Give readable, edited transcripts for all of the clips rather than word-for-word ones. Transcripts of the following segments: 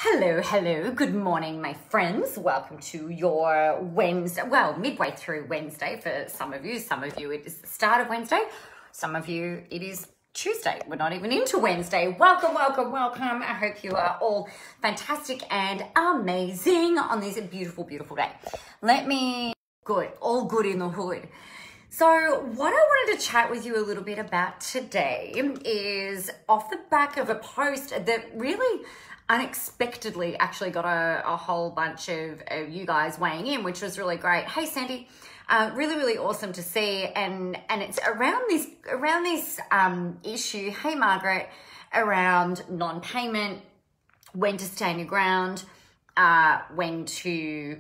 Hello, good morning, my friends. Welcome to your Wednesday, well, midway through Wednesday for some of you. Some of you, it is the start of Wednesday. Some of you, it is Tuesday. We're not even into Wednesday. Welcome. I hope you are all fantastic and amazing on this beautiful day. All good in the hood. So what I wanted to chat with you a little bit about today is off the back of a post that really unexpectedly actually got a whole bunch of you guys weighing in, which was really great. Hey, Sandy, really awesome to see. And it's around this issue, hey, Margaret, around non-payment, when to stand your ground, when to,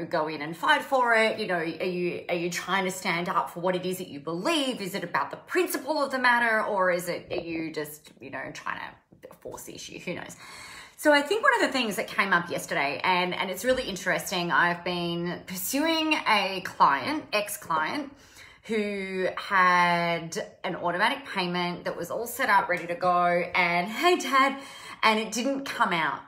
go in and fight for it. Are you trying to stand up for what it is that you believe? Is it about the principle of the matter, or are you just, trying to force the issue? Who knows? So I think one of the things that came up yesterday, and it's really interesting, I've been pursuing a ex-client, who had an automatic payment that was all set up, ready to go, and hey, Dad, and it didn't come out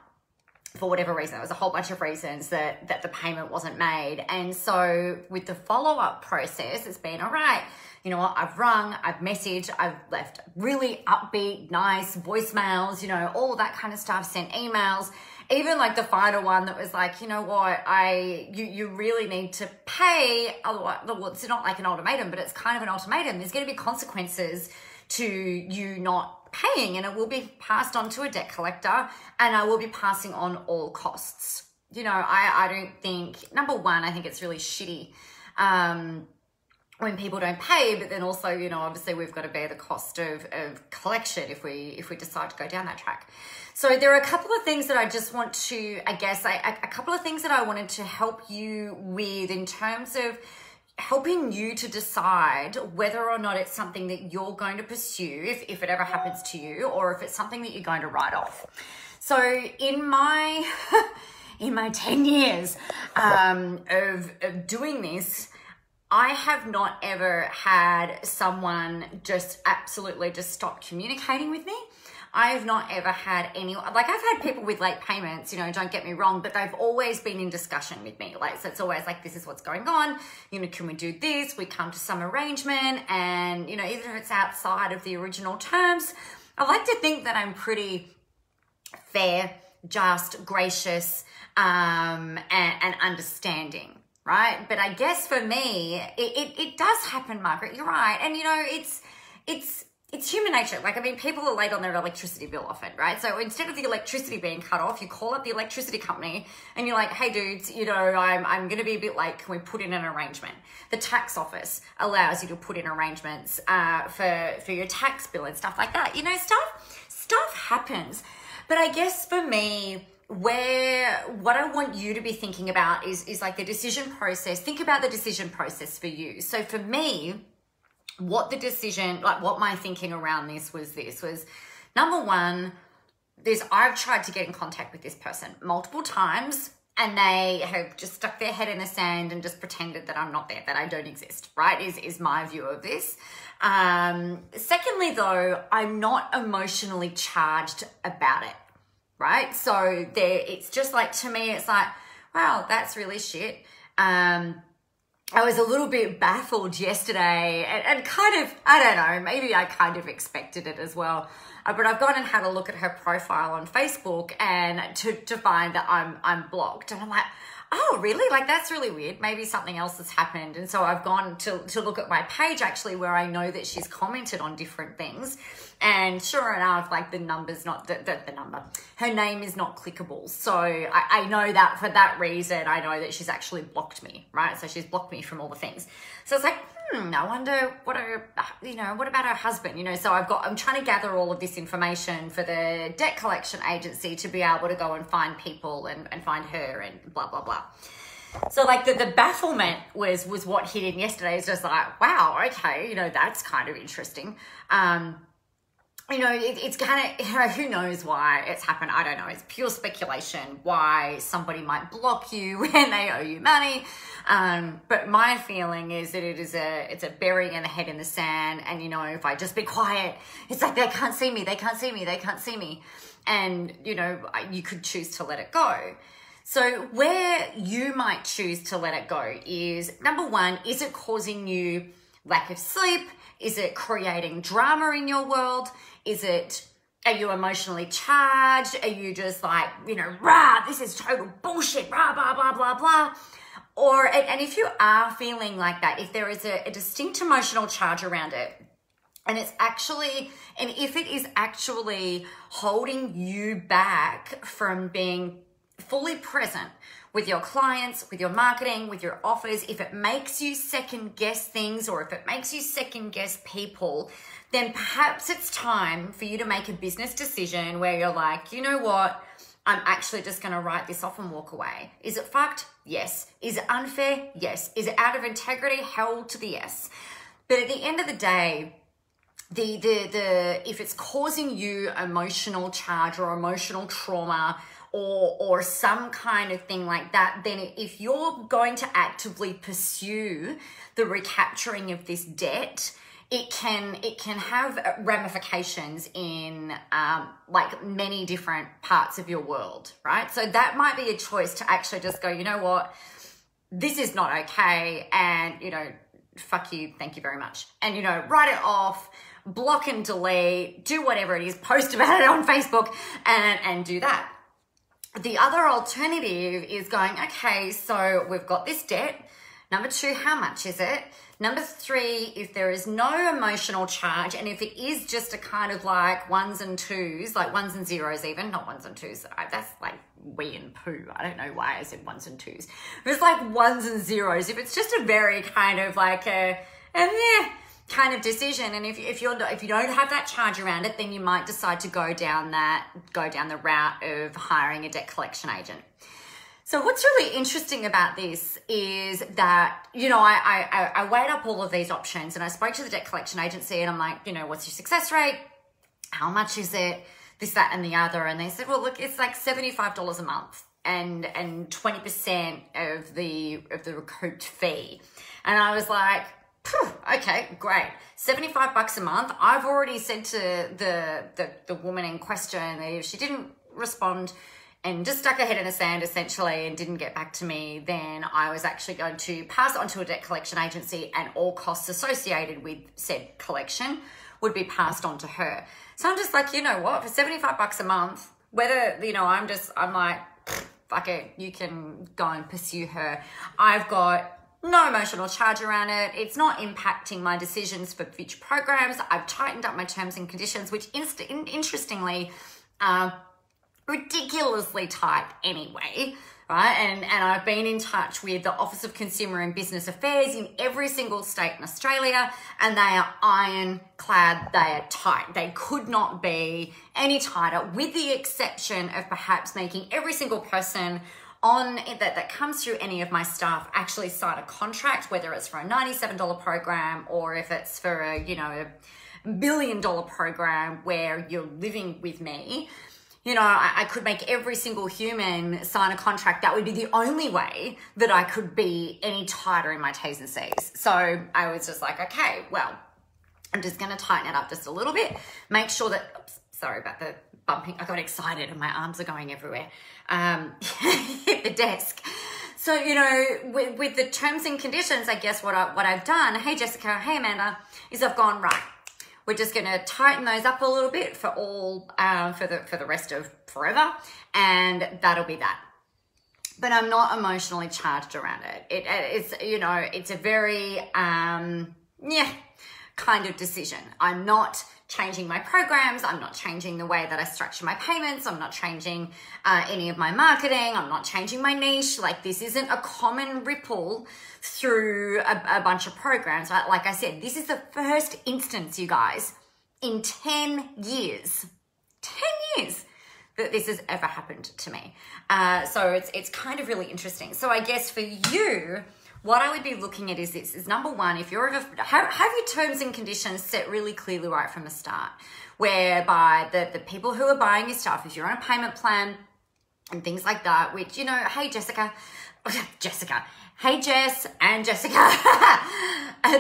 for whatever reason. There was a whole bunch of reasons that the payment wasn't made. And so with the follow-up process, it's been all right. You know what? I've rung, I've messaged, I've left really upbeat, nice voicemails, all that kind of stuff, sent emails, even like the final one that was like, you know what, you really need to pay. Otherwise, well, it's not like an ultimatum, but it's kind of an ultimatum. There's going to be consequences to you not paying, and it will be passed on to a debt collector, and I will be passing on all costs. I don't think, number one, I think it's really shitty when people don't pay, but then also, obviously we've got to bear the cost of collection if we decide to go down that track. So there are a couple of things that I just want to, a couple of things that I wanted to help you with in terms of helping you to decide whether or not it's something that you're going to pursue if it ever happens to you, or if it's something that you're going to write off. So in my 10 years of doing this, I have not ever had someone just absolutely just stop communicating with me. I've not ever had anyone, I've had people with late payments, don't get me wrong, but they've always been in discussion with me. So it's always like, this is what's going on. Can we do this? We come to some arrangement, and, even if it's outside of the original terms, I like to think that I'm pretty fair, just, gracious, and understanding. Right? But I guess for me, it does happen, Margaret. You're right. And, it's human nature. People are late on their electricity bill often, right? So instead of the electricity being cut off, you call up the electricity company and you're like, hey, dudes, I'm going to be a bit late. Can we put in an arrangement? The tax office allows you to put in arrangements for your tax bill and stuff like that. Stuff happens. But I guess for me, what I want you to be thinking about is like the decision process. Think about the decision process for you. So for me, what my thinking around this was number one, I've tried to get in contact with this person multiple times, and they have just stuck their head in the sand and just pretended that I'm not there, that I don't exist, right? Is my view of this. Secondly, though, I'm not emotionally charged about it. Right? So it's just like, to me, it's like, wow, that's really shit. I was a little bit baffled yesterday and kind of, I don't know, maybe I kind of expected it as well. But I've gone and had a look at her profile on Facebook and to find that I'm blocked. And I'm like, oh, really? That's really weird. Maybe something else has happened. And so I've gone to look at my page, actually, where I know that she's commented on different things. And sure enough, the number's not, the number, her name is not clickable. So I know that for that reason, I know that she's actually blocked me, right? So she's blocked me from all the things. So it's like, I wonder what about her husband? So I'm trying to gather all of this information for the debt collection agency to be able to go and find people and find her and blah, blah, blah. So the bafflement was what hit in yesterday. It's just like, wow, okay, that's kind of interesting. you know, it's kind of, you know, who knows why it's happened. I don't know. It's pure speculation why somebody might block you when they owe you money. But my feeling is that it's a burying the head in the sand. And, you know, if I just be quiet, it's like, they can't see me. They can't see me. They can't see me. And, you know, you could choose to let it go. So where you might choose to let it go is, number one, is it causing you lack of sleep? Is it creating drama in your world? Are you emotionally charged? Are you just like, you know, rah, this is total bullshit, rah, blah, blah, blah, blah. And if you are feeling like that, if there is a distinct emotional charge around it, and if it is actually holding you back from being fully present with your clients, with your marketing, with your offers, if it makes you second guess things, or if it makes you second guess people, then perhaps it's time for you to make a business decision where you're like, you know what? I'm actually just going to write this off and walk away. Is it fucked? Yes. Is it unfair? Yes. Is it out of integrity? Hell to the yes. But at the end of the day, if it's causing you emotional charge or emotional trauma, or some kind of thing like that, then if you're going to actively pursue the recapturing of this debt, it can have ramifications in like many different parts of your world, right? So that might be a choice to actually just go, you know what, this is not okay, and, you know, fuck you, thank you very much. And, you know, write it off, block and delete, do whatever it is, post about it on Facebook, and do that. The other alternative is going, okay, so we've got this debt. Number two, how much is it? Number three, if there is no emotional charge, and if it is just a kind of like ones and twos, like ones and zeros even, not ones and twos, that's like wee and poo. I don't know why I said ones and twos. If it's like ones and zeros, if it's just a very kind of like kind of decision, and if you don't have that charge around it, then you might decide to go down the route of hiring a debt collection agent. So what's really interesting about this is that, you know, I weighed up all of these options, and I spoke to the debt collection agency, and I'm like, you know, what's your success rate? How much is it? This, that, and the other. And they said, well, look, it's like $75 a month and 20% of the recouped fee. And I was like, okay, great. $75 a month. I've already said to the woman in question that if she didn't respond and just stuck her head in the sand essentially and didn't get back to me, then I was actually going to pass it on to a debt collection agency, and all costs associated with said collection would be passed on to her. So I'm just like, you know what, for $75 a month, whether, you know, I'm like, fuck it, you can go and pursue her. I've got no emotional charge around it. It's not impacting my decisions for future programs. I've tightened up my terms and conditions, which interestingly are ridiculously tight anyway, right? And I've been in touch with the Office of Consumer and Business Affairs in every single state in Australia, and they are ironclad. They are tight. They could not be any tighter, with the exception of perhaps making every single person on that comes through any of my staff actually sign a contract, whether it's for a $97 program or if it's for a, you know, a $1 billion program where you're living with me. You know, I could make every single human sign a contract. That would be the only way that I could be any tighter in my T's and C's. So I was just like, okay, well, I'm just going to tighten it up just a little bit. Make sure that, oops, sorry about the bumping. I got excited and my arms are going everywhere. Hit the desk. So, you know, with the terms and conditions, I guess what I've done, hey Jessica, hey Amanda, is I've gone, right, we're just going to tighten those up a little bit for all, for the rest of forever. And that'll be that. But I'm not emotionally charged around it. It's, you know, it's a very, kind of decision. I'm not changing my programs. I'm not changing the way that I structure my payments. I'm not changing any of my marketing. I'm not changing my niche. Like, this isn't a common ripple through a bunch of programs. Right? Like I said, this is the first instance, you guys, in 10 years, that this has ever happened to me. So it's kind of really interesting. So I guess for you, what I would be looking at is this, is number one, if you're, have your terms and conditions set really clearly right from the start, whereby the people who are buying your stuff, if you're on a payment plan and things like that, which, you know, hey, hey, Jess and Jessica,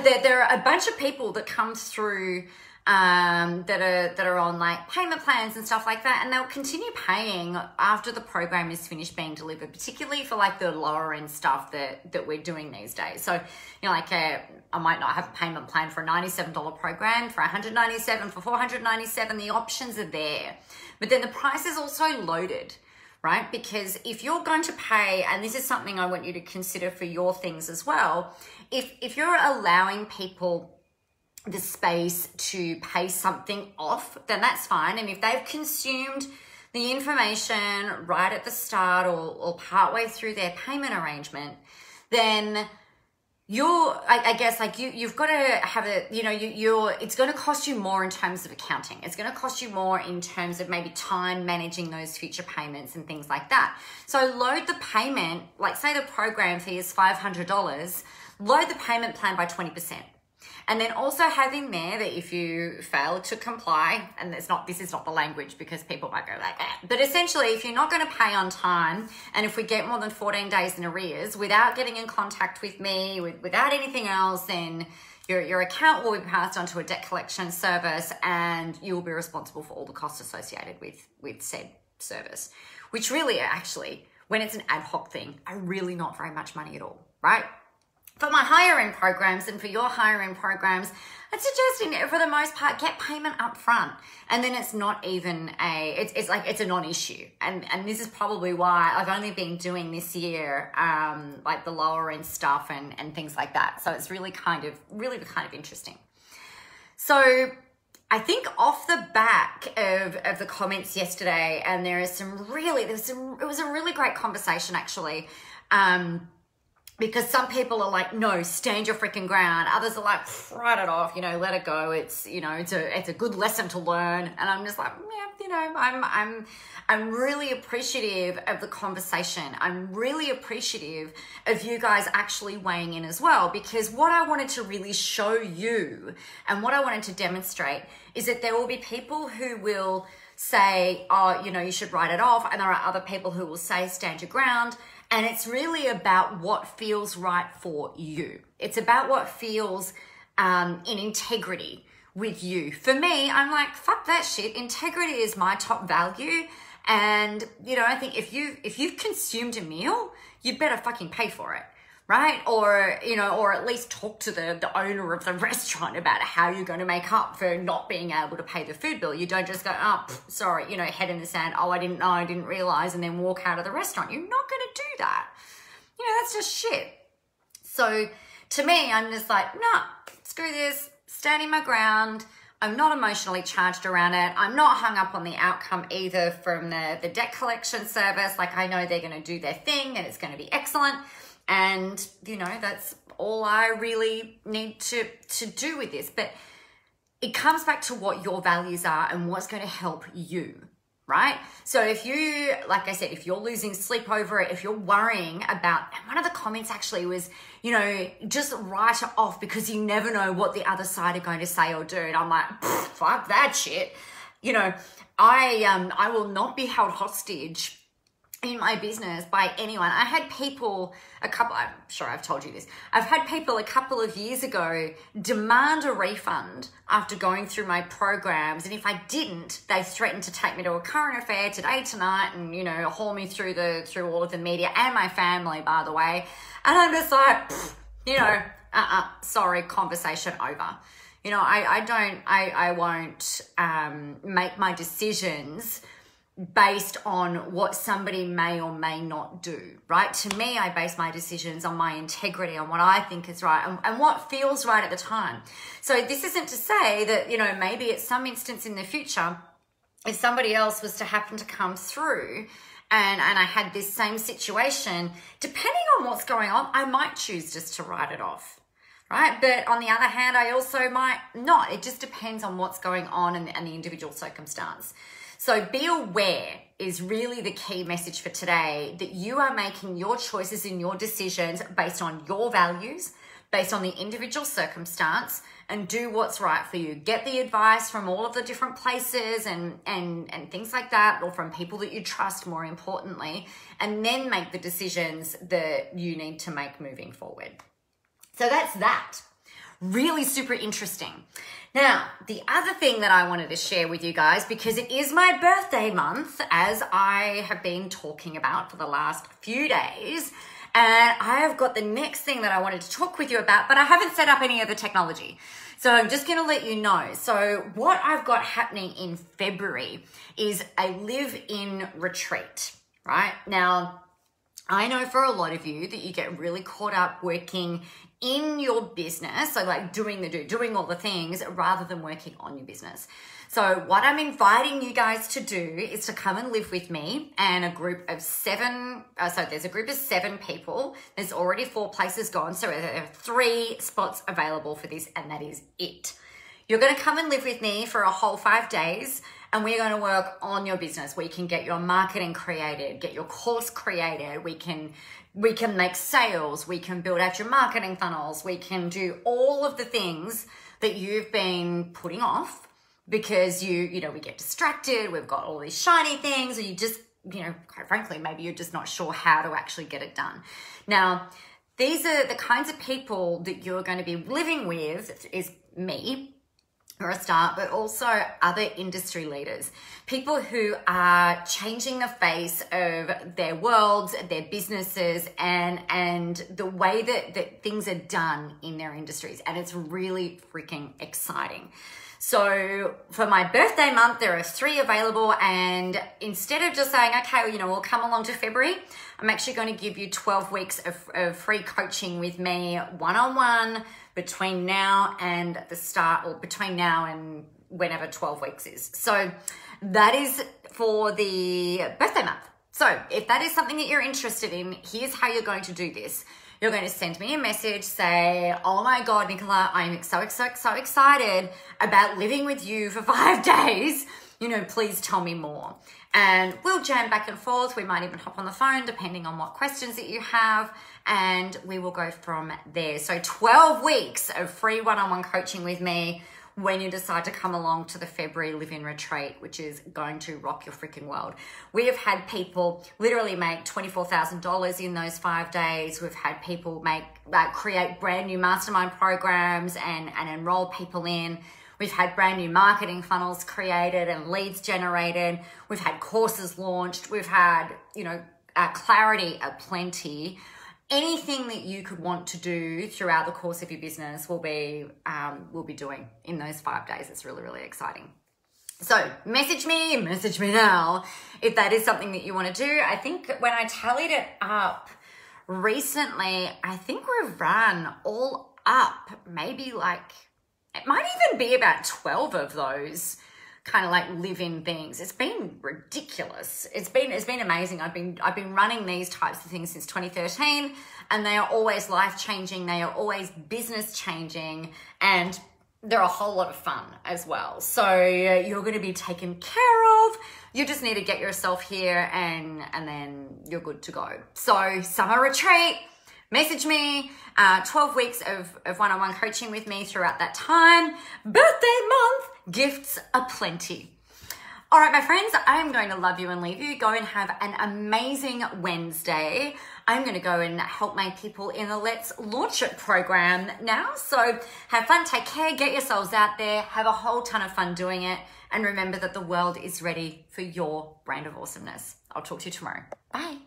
there are a bunch of people that come through that are on like payment plans and stuff like that, and they'll continue paying after the program is finished being delivered, particularly for like the lower end stuff that we're doing these days. So, you know, like I might not have a payment plan for a $97 program, for $197, for $497, the options are there. But then the price is also loaded, right? Because if you're going to pay, and this is something I want you to consider for your things as well, if you're allowing people the space to pay something off, then that's fine. And if they've consumed the information right at the start or partway through their payment arrangement, then I guess like you've got to have a, you know, it's going to cost you more in terms of accounting. It's going to cost you more in terms of maybe time managing those future payments and things like that. So load the payment, like say the program fee is $500, load the payment plan by 20%. And then also have in there that if you fail to comply, and this is not the language because people might go like that, but essentially if you're not going to pay on time, and if we get more than 14 days in arrears without getting in contact with me, without anything else, then your account will be passed on to a debt collection service, and you will be responsible for all the costs associated with said service, which really actually, when it's an ad hoc thing, are really not very much money at all, right? For my higher end programs and for your higher end programs, I'd suggest for the most part, get payment up front. And then it's not even it's a non-issue. And this is probably why I've only been doing this year, like the lower end stuff and things like that. So it's really kind of interesting. So I think off the back of the comments yesterday, and it was a really great conversation actually. Because some people are like, no, stand your freaking ground. Others are like, write it off, you know, let it go. It's, you know, it's a good lesson to learn. And I'm just like, yeah, you know, I'm really appreciative of the conversation. I'm really appreciative of you guys actually weighing in as well, because what I wanted to really show you and what I wanted to demonstrate is that there will be people who will say, oh, you know, you should write it off. And there are other people who will say, stand your ground. And it's really about what feels right for you. It's about what feels in integrity with you. For me, I'm like, fuck that shit. Integrity is my top value. And, you know, I think if you've consumed a meal, you better fucking pay for it, right? Or, you know, or at least talk to the owner of the restaurant about how you're going to make up for not being able to pay the food bill. You don't just go, oh, sorry, you know, head in the sand. Oh, I didn't know, I didn't realize, and then walk out of the restaurant. You're not going to do that. You know, that's just shit. So to me, I'm just like, nah, screw this, standing my ground. I'm not emotionally charged around it. I'm not hung up on the outcome either from the debt collection service. Like, I know they're going to do their thing and it's going to be excellent. And, you know, that's all I really need to do with this. But it comes back to what your values are and what's going to help you, right? So if you, like I said, if you're losing sleep over it, if you're worrying about, and one of the comments actually was, you know, just write it off because you never know what the other side are going to say or do. And I'm like, fuck that shit. You know, I will not be held hostage in my business by anyone. I had people I'm sure I've told you this. I've had people a couple of years ago demand a refund after going through my programs. And if I didn't, they threatened to take me to a current affair today, tonight, and, you know, haul me through all of the media and my family, by the way. And I'm just like, you know, sorry, conversation over. You know, I won't make my decisions based on what somebody may or may not do, right? To me, I base my decisions on my integrity, on what I think is right and what feels right at the time. So this isn't to say that, you know, maybe at some instance in the future, if somebody else was to happen to come through and I had this same situation, depending on what's going on, I might choose just to write it off, right? But on the other hand, I also might not. It just depends on what's going on and the individual circumstance. So be aware is really the key message for today, that you are making your choices and your decisions based on your values, based on the individual circumstance, and do what's right for you. Get the advice from all of the different places and things like that, or from people that you trust, more importantly, and then make the decisions that you need to make moving forward. So that's that. Really super interesting. Now, the other thing that I wanted to share with you guys, because it is my birthday month, as I have been talking about for the last few days, and I have got the next thing that I wanted to talk with you about, but I haven't set up any of the technology. So I'm just going to let you know. So what I've got happening in February is a live-in retreat, right? Now, I know for a lot of you that you get really caught up working in your business, so like doing all the things rather than working on your business. So what I'm inviting you guys to do is to come and live with me and a group of 7, so there's a group of 7 people. There's already 4 places gone, so there are 3 spots available for this, and that is it. You're going to come and live with me for a whole 5 days, and we're going to work on your business. We can get your marketing created, get your course created. We can make sales. We can build out your marketing funnels. We can do all of the things that you've been putting off because we get distracted. We've got all these shiny things, or you just, quite frankly, maybe you're just not sure how to actually get it done. Now, these are the kinds of people that you're going to be living with, is me, or a start, but also other industry leaders, people who are changing the face of their worlds, their businesses, and the way that things are done in their industries. And it's really freaking exciting. So for my birthday month, there are 3 available, and instead of just saying, okay, we'll come along to February, I'm actually going to give you 12 weeks of free coaching with me, one-on-one, between now and the start, or between now and whenever 12 weeks is. So that is for the birthday month. So if that is something that you're interested in, here's how you're going to do this. You're going to send me a message, say, oh my God, Nicola, I'm so excited about living with you for 5 days. Please tell me more. And we'll jam back and forth. We might even hop on the phone, depending on what questions that you have. And we will go from there. So 12 weeks of free one-on-one coaching with me when you decide to come along to the February live-in retreat, which is going to rock your freaking world. We have had people literally make $24,000 in those 5 days. We've had people create brand new mastermind programs and enroll people in. We've had brand new marketing funnels created and leads generated. We've had courses launched. We've had, clarity aplenty. Anything that you could want to do throughout the course of your business we'll be doing in those 5 days. It's really, really exciting. So message me now if that is something that you want to do. I think when I tallied it up recently, I think we've run all up maybe it might even be about 12 of those kind of live-in things. It's been ridiculous. It's been amazing. I've been running these types of things since 2013, and they are always life-changing. They are always business-changing, and they're a whole lot of fun as well. So you're going to be taken care of. You just need to get yourself here, and then you're good to go. So summer retreat. Message me, 12 weeks of one-on-one coaching with me throughout that time. Birthday month, gifts aplenty. All right, my friends, I'm going to love you and leave you. Go and have an amazing Wednesday. I'm going to go and help my people in the Let's Launch It program now. So have fun, take care, get yourselves out there, have a whole ton of fun doing it. And remember that the world is ready for your brand of awesomeness. I'll talk to you tomorrow. Bye.